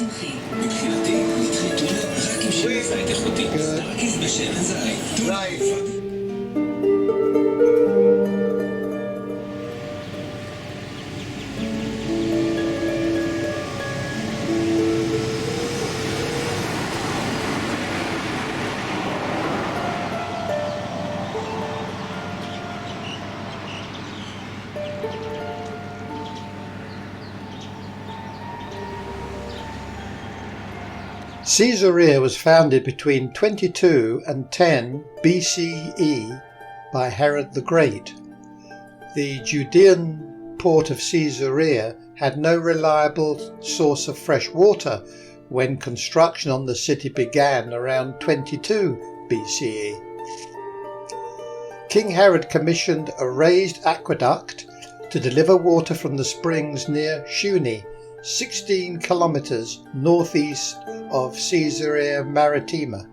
צמחי. מבחינתי, ליטרי טונה רק עם שמן זית איכותי. תרכיז בשמן זית. טונה. Caesarea was founded between 22 and 10 BCE by Herod the Great. The Judean port of Caesarea had no reliable source of fresh water when construction on the city began around 22 BCE. King Herod commissioned a raised aqueduct to deliver water from the springs near Shuni, 16 kilometers northeast of Caesarea Maritima.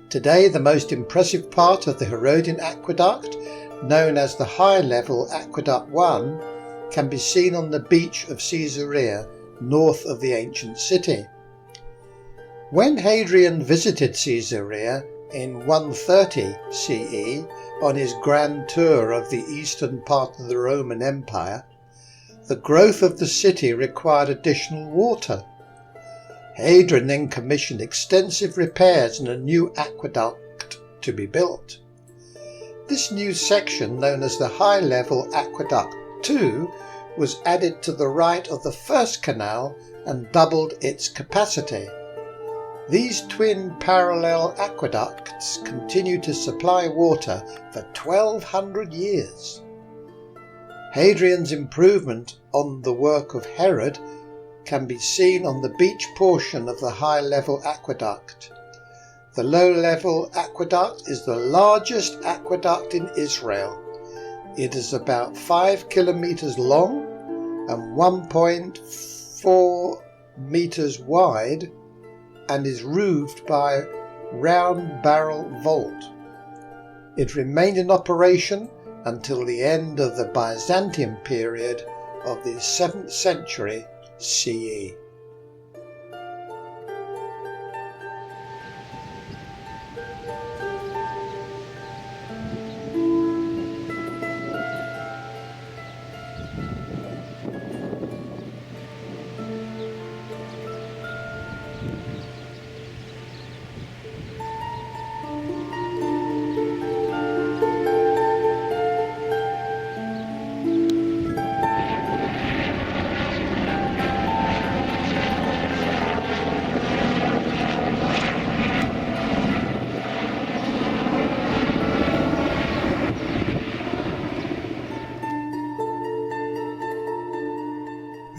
Today, the most impressive part of the Herodian aqueduct, known as the High-Level Aqueduct 1, can be seen on the beach of Caesarea, north of the ancient city. When Hadrian visited Caesarea in 130 CE on his grand tour of the eastern part of the Roman Empire, the growth of the city required additional water. Hadrian then commissioned extensive repairs and a new aqueduct to be built. This new section, known as the High-Level Aqueduct 2, was added to the right of the first canal and doubled its capacity. These twin parallel aqueducts continued to supply water for 1,200 years. Hadrian's improvement on the work of Herod can be seen on the beach portion of the high-level aqueduct. The low-level aqueduct is the largest aqueduct in Israel. It is about 5 kilometers long and 1.4 meters wide and is roofed by round barrel vault. It remained in operation until the end of the Byzantium period of the 7th century CE.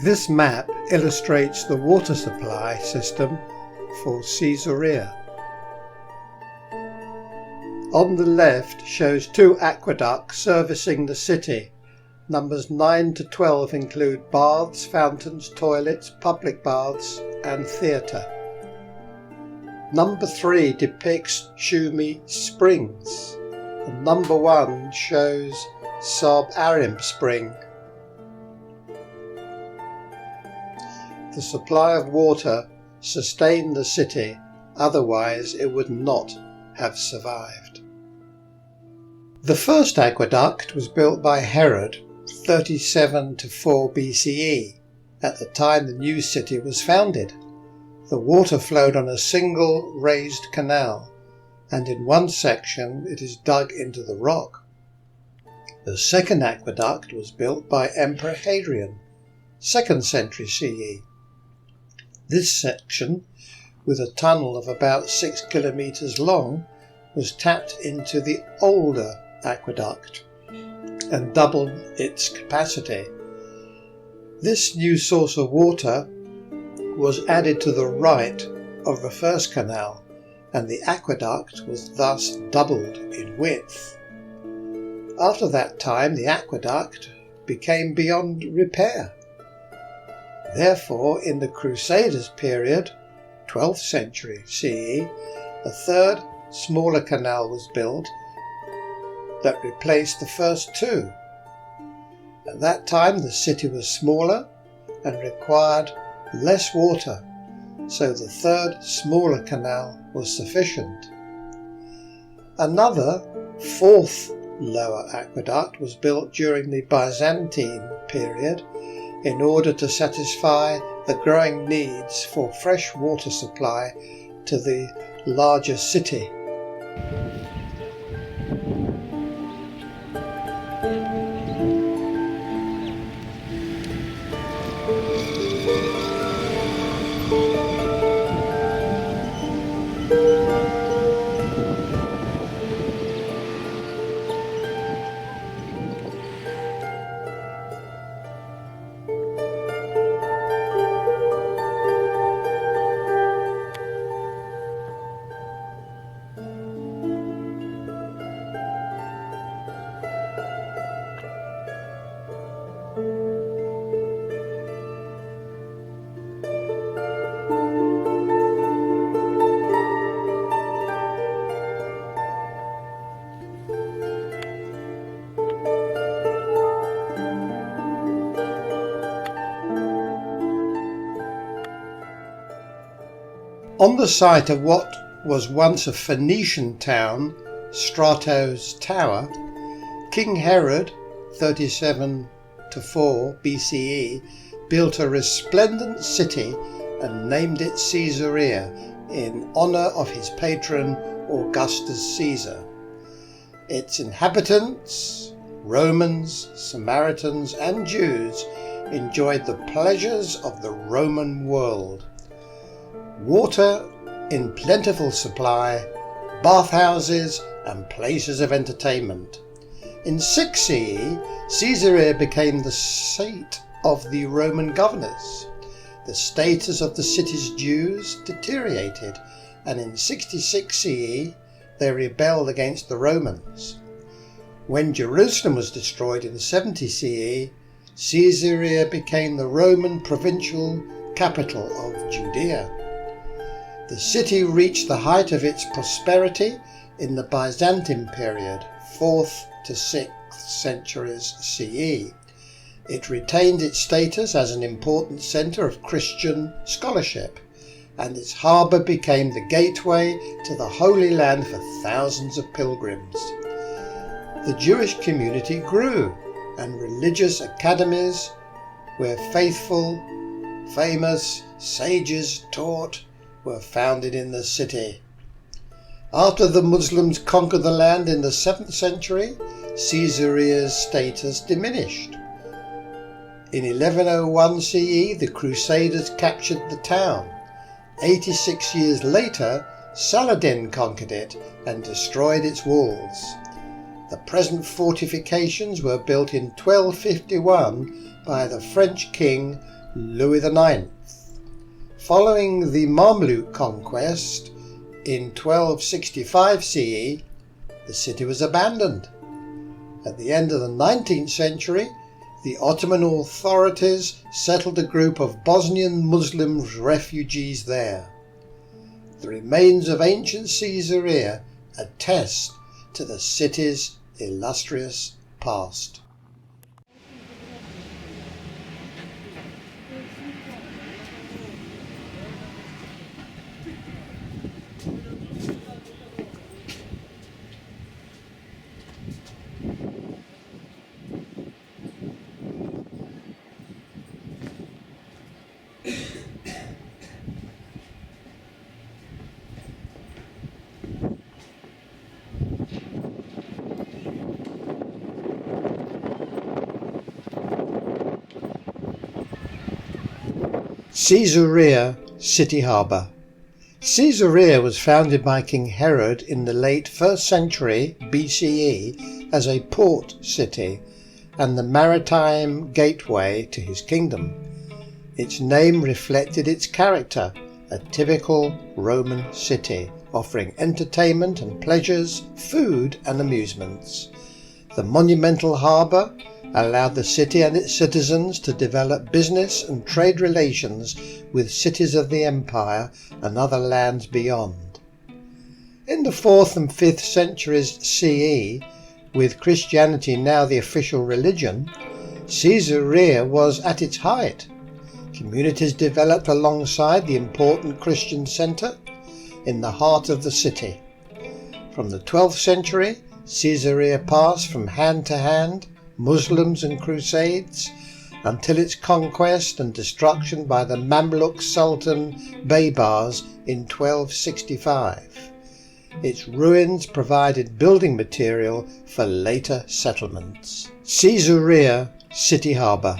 This map illustrates the water supply system for Caesarea. On the left shows 2 aqueducts servicing the city. Numbers 9 to 12 include baths, fountains, toilets, public baths and theatre. Number 3 depicts Shumi Springs, and number 1 shows Sob Arim Spring. The supply of water sustained the city, otherwise it would not have survived. The first aqueduct was built by Herod 37 to 4 BCE, at the time the new city was founded. The water flowed on a single raised canal, and in one section it is dug into the rock. The second aqueduct was built by Emperor Hadrian, 2nd century CE. This section, with a tunnel of about 6 kilometers long, was tapped into the older aqueduct and doubled its capacity. This new source of water was added to the right of the first canal, and the aqueduct was thus doubled in width. After that time, the aqueduct became beyond repair. Therefore, in the Crusaders' period, 12th century CE, a third, smaller canal was built that replaced the first 2. At that time, the city was smaller and required less water so the third, smaller canal was sufficient. Another, fourth lower aqueduct was built during the Byzantine period in order to satisfy the growing needs for fresh water supply to the larger city. On the site of what was once a Phoenician town, Strato's Tower, King Herod, 37 to 4 BCE, built a resplendent city and named it Caesarea in honour of his patron Augustus Caesar. Its inhabitants, Romans, Samaritans and Jews, enjoyed the pleasures of the Roman world. Water in plentiful supply, bathhouses and places of entertainment. In 6 CE, Caesarea became the seat of the Roman governors. The status of the city's Jews deteriorated, and in 66 CE they rebelled against the Romans. When Jerusalem was destroyed in 70 CE, Caesarea became the Roman provincial capital of Judea. The city reached the height of its prosperity in the Byzantine period, 4th to 6th centuries CE. It retained its status as an important centre of Christian scholarship, and its harbour became the gateway to the Holy Land for thousands of pilgrims. The Jewish community grew, and religious academies where faithful, famous sages taught were founded in the city. After the Muslims conquered the land in the 7th century, Caesarea's status diminished. In 1101 CE, the Crusaders captured the town. 86 years later, Saladin conquered it and destroyed its walls. The present fortifications were built in 1251 by the French king Louis IX. Following the Mamluk conquest in 1265 CE, the city was abandoned. At the end of the 19th century, the Ottoman authorities settled a group of Bosnian Muslim refugees there. The remains of ancient Caesarea attest to the city's illustrious past. Caesarea City Harbour. Caesarea was founded by King Herod in the late 1st century BCE as a port city and the maritime gateway to his kingdom. Its name reflected its character, a typical Roman city, offering entertainment and pleasures, food and amusements. The monumental harbour allowed the city and its citizens to develop business and trade relations with cities of the empire and other lands beyond. In the 4th and 5th centuries CE, with Christianity now the official religion, Caesarea was at its height. Communities developed alongside the important Christian centre in the heart of the city. From the 12th century, Caesarea passed from hand to hand, Muslims and Crusades, until its conquest and destruction by the Mamluk Sultan Baybars in 1265. Its ruins provided building material for later settlements. Caesarea City Harbour.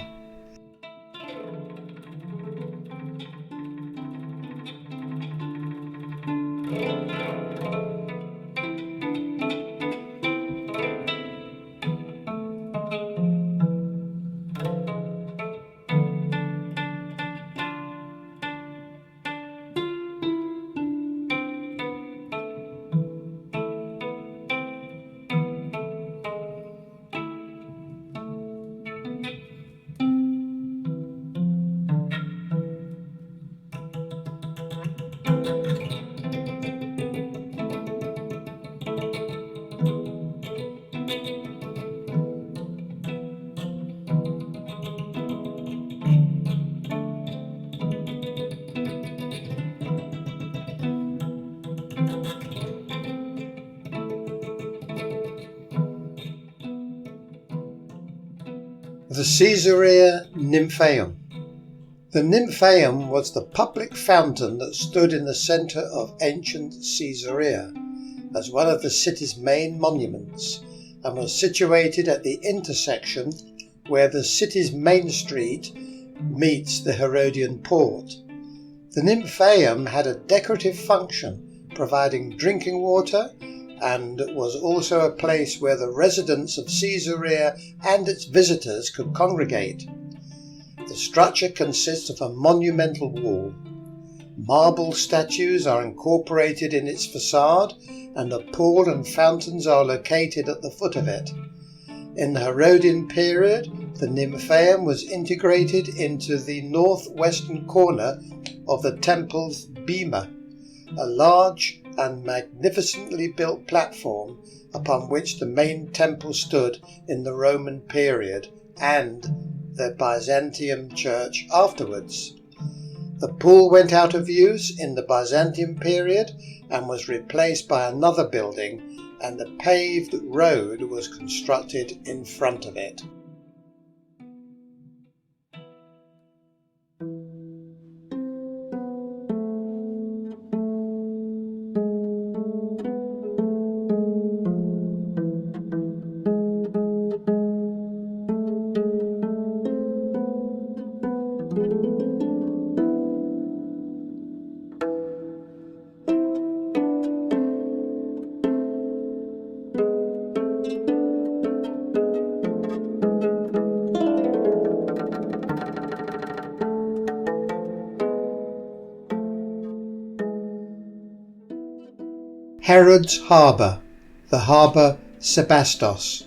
The Caesarea Nymphaeum. The Nymphaeum was the public fountain that stood in the centre of ancient Caesarea as one of the city's main monuments, and was situated at the intersection where the city's main street meets the Herodian port. The Nymphaeum had a decorative function, providing drinking water, and was also a place where the residents of Caesarea and its visitors could congregate. The structure consists of a monumental wall. Marble statues are incorporated in its facade, and a pool and fountains are located at the foot of it. In the Herodian period, the Nymphaeum was integrated into the northwestern corner of the temple's bema, a large and magnificently built platform upon which the main temple stood in the Roman period and the Byzantium church afterwards. The pool went out of use in the Byzantium period and was replaced by another building, and a paved road was constructed in front of it. Herod's Harbour, the harbour Sebastos.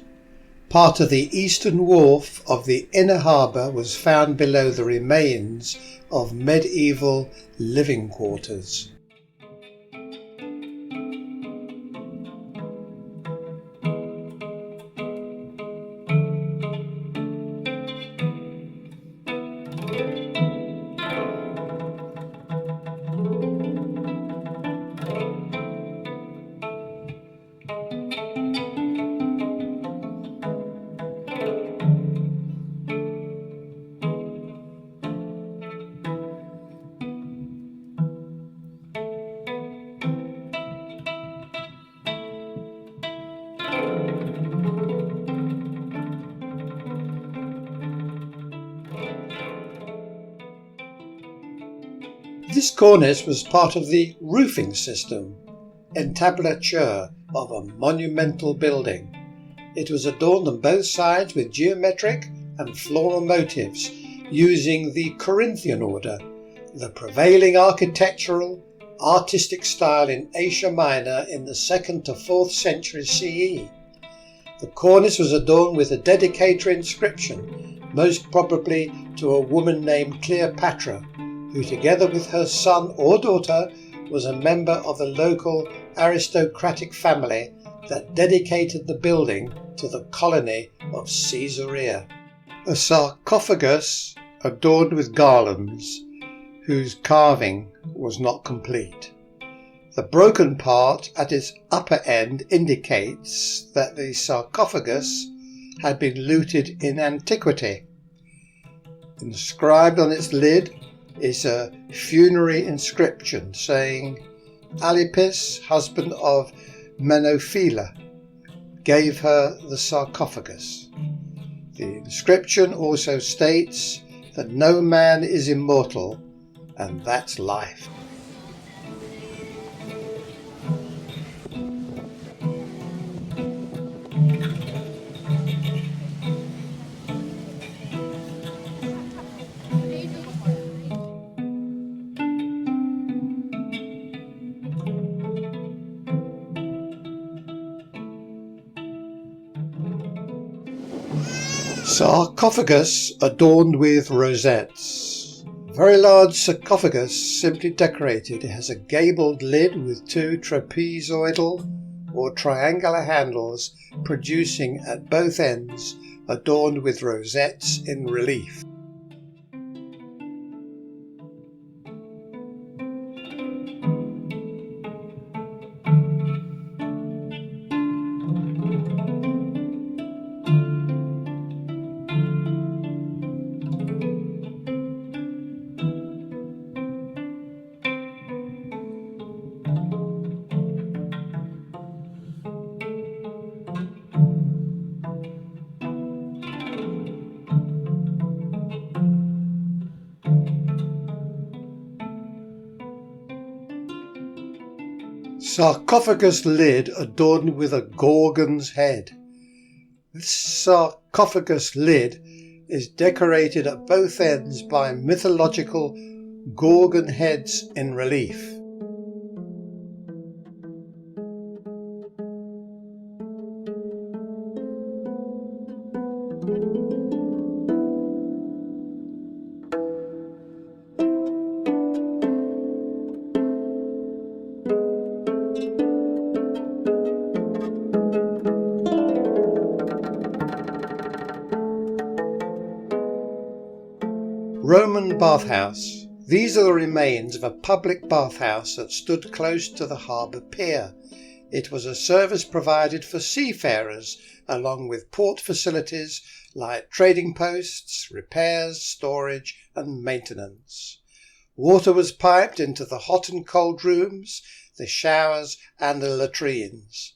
Part of the eastern wharf of the inner harbour was found below the remains of medieval living quarters. This cornice was part of the roofing system, entablature of a monumental building. It was adorned on both sides with geometric and floral motifs using the Corinthian order, the prevailing artistic style in Asia Minor in the 2nd to 4th century CE. The cornice was adorned with a dedicatory inscription, most probably to a woman named Cleopatra, who together with her son or daughter was a member of the local aristocratic family that dedicated the building to the colony of Caesarea. A sarcophagus, adorned with garlands, whose carving was not complete. The broken part at its upper end indicates that the sarcophagus had been looted in antiquity. Inscribed on its lid is a funerary inscription saying, "Alipis, husband of Menophila, gave her the sarcophagus." The inscription also states that no man is immortal, and that's life. Sarcophagus adorned with rosettes. Very large sarcophagus, simply decorated. It has a gabled lid with two trapezoidal or triangular handles producing at both ends, adorned with rosettes in relief. Sarcophagus lid adorned with a gorgon's head. This sarcophagus lid is decorated at both ends by mythological gorgon heads in relief. Roman bathhouse. These are the remains of a public bathhouse that stood close to the harbour pier. It was a service provided for seafarers, along with port facilities like trading posts, repairs, storage and maintenance. Water was piped into the hot and cold rooms, the showers and the latrines.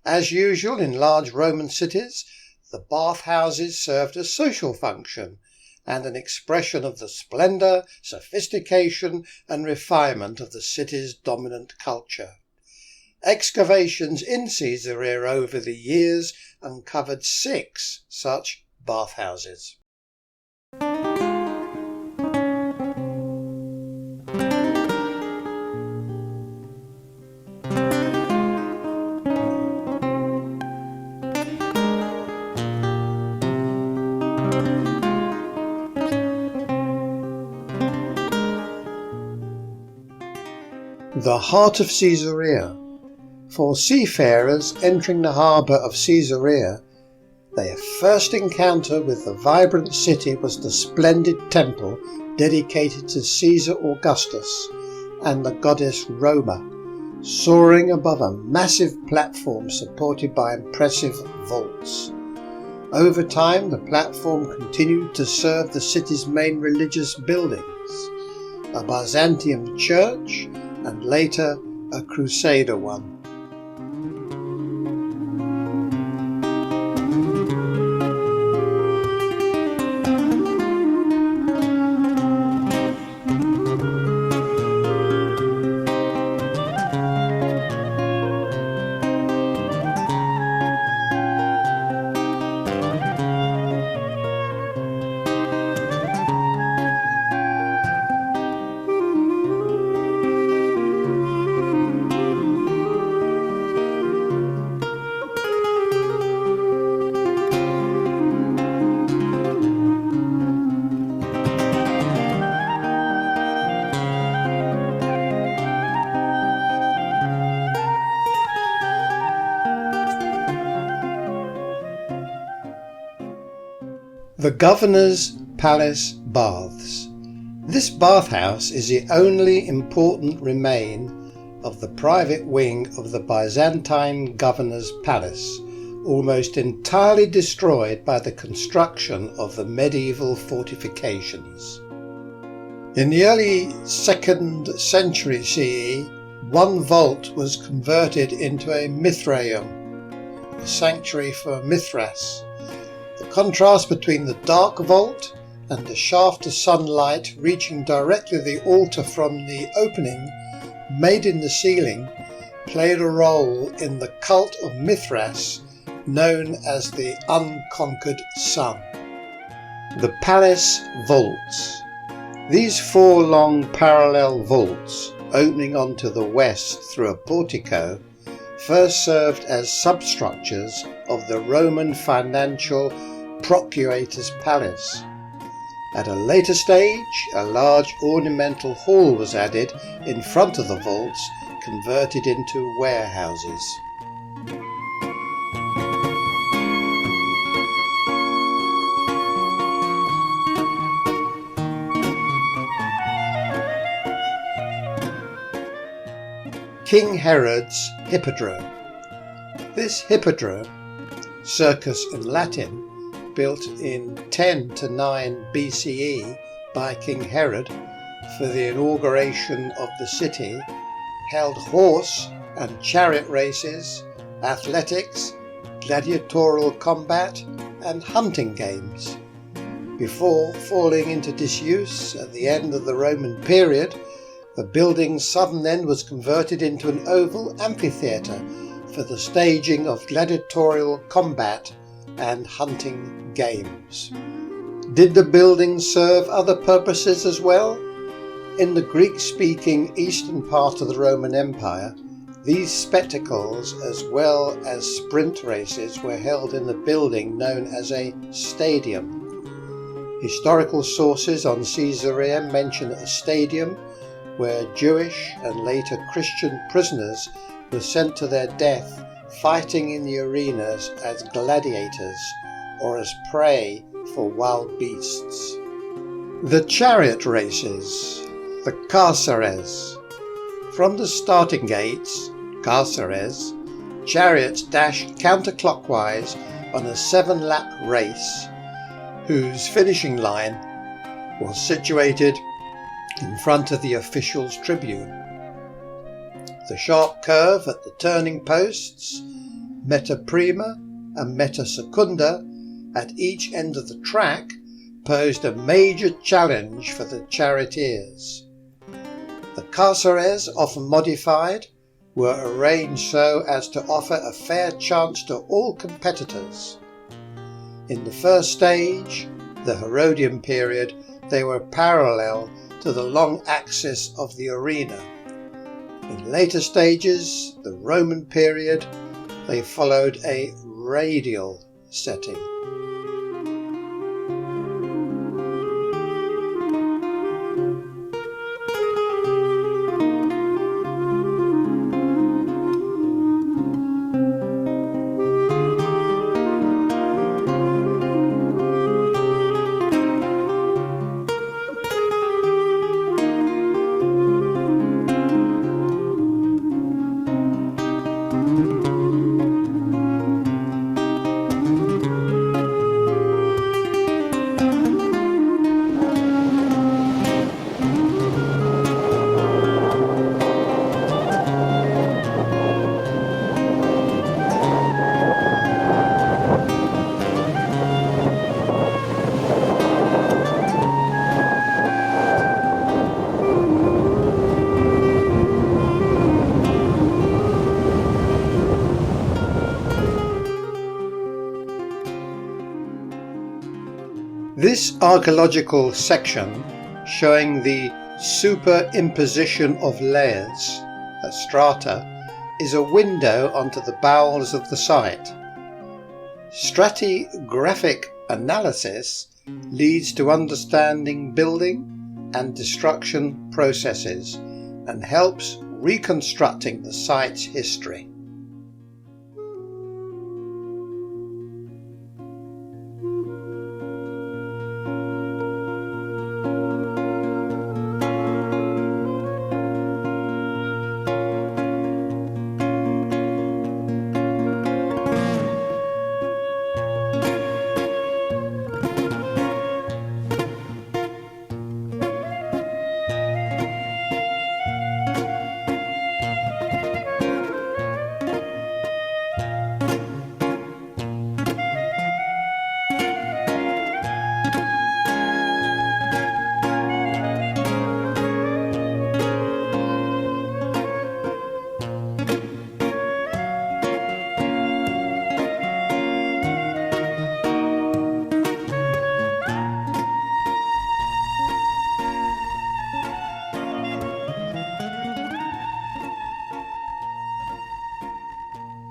As usual in large Roman cities, the bathhouses served a social function and an expression of the splendour, sophistication and refinement of the city's dominant culture. Excavations in Caesarea over the years uncovered 6 such bathhouses. The heart of Caesarea. For seafarers entering the harbour of Caesarea, their first encounter with the vibrant city was the splendid temple dedicated to Caesar Augustus and the goddess Roma, soaring above a massive platform supported by impressive vaults. Over time, the platform continued to serve the city's main religious buildings, a Byzantium church and later a Crusader one. The Governor's Palace Baths. This bathhouse is the only important remain of the private wing of the Byzantine Governor's Palace, almost entirely destroyed by the construction of the medieval fortifications. In the early 2nd century CE, one vault was converted into a Mithraeum, a sanctuary for Mithras. The contrast between the dark vault and the shaft of sunlight reaching directly the altar from the opening made in the ceiling played a role in the cult of Mithras known as the unconquered sun. The palace vaults. These 4 long parallel vaults, opening onto the west through a portico, first served as substructures of the Roman financial procurator's palace. At a later stage, a large ornamental hall was added in front of the vaults, converted into warehouses. King Herod's Hippodrome. This hippodrome, circus in Latin, built in 10 to 9 BCE by King Herod for the inauguration of the city, held horse and chariot races, athletics, gladiatorial combat and hunting games. Before falling into disuse at the end of the Roman period, the building's southern end was converted into an oval amphitheatre for the staging of gladiatorial combat and hunting games. Did the building serve other purposes as well? In the Greek-speaking eastern part of the Roman Empire, these spectacles as well as sprint races were held in the building known as a stadium. Historical sources on Caesarea mention a stadium where Jewish and later Christian prisoners were sent to their death fighting in the arenas as gladiators or as prey for wild beasts. The chariot races, the Caesarea. From the starting gates, Caesarea, chariots dashed counterclockwise on a 7-lap race whose finishing line was situated in front of the official's tribune. The sharp curve at the turning posts, meta prima and meta secunda, at each end of the track posed a major challenge for the charioteers. The carceres, often modified, were arranged so as to offer a fair chance to all competitors. In the first stage, the Herodian period, they were parallel to the long axis of the arena. In later stages, the Roman period, they followed a radial setting. This archaeological section, showing the superimposition of layers, a strata, is a window onto the bowels of the site. Stratigraphic analysis leads to understanding building and destruction processes and helps reconstructing the site's history.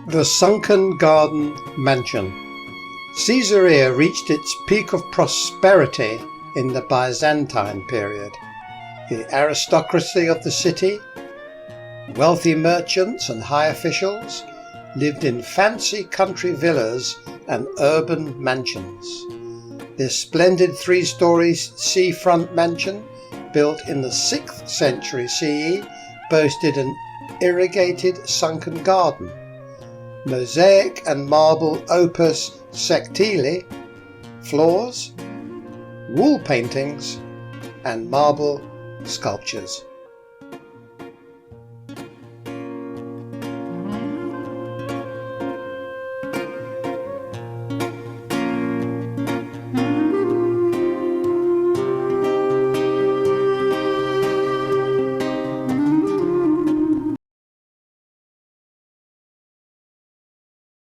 The Sunken Garden Mansion. Caesarea reached its peak of prosperity in the Byzantine period. The aristocracy of the city, wealthy merchants and high officials, lived in fancy country villas and urban mansions. This splendid three-story seafront mansion, built in the 6th century CE, boasted an irrigated sunken garden, mosaic and marble opus sectile floors, wall paintings and marble sculptures.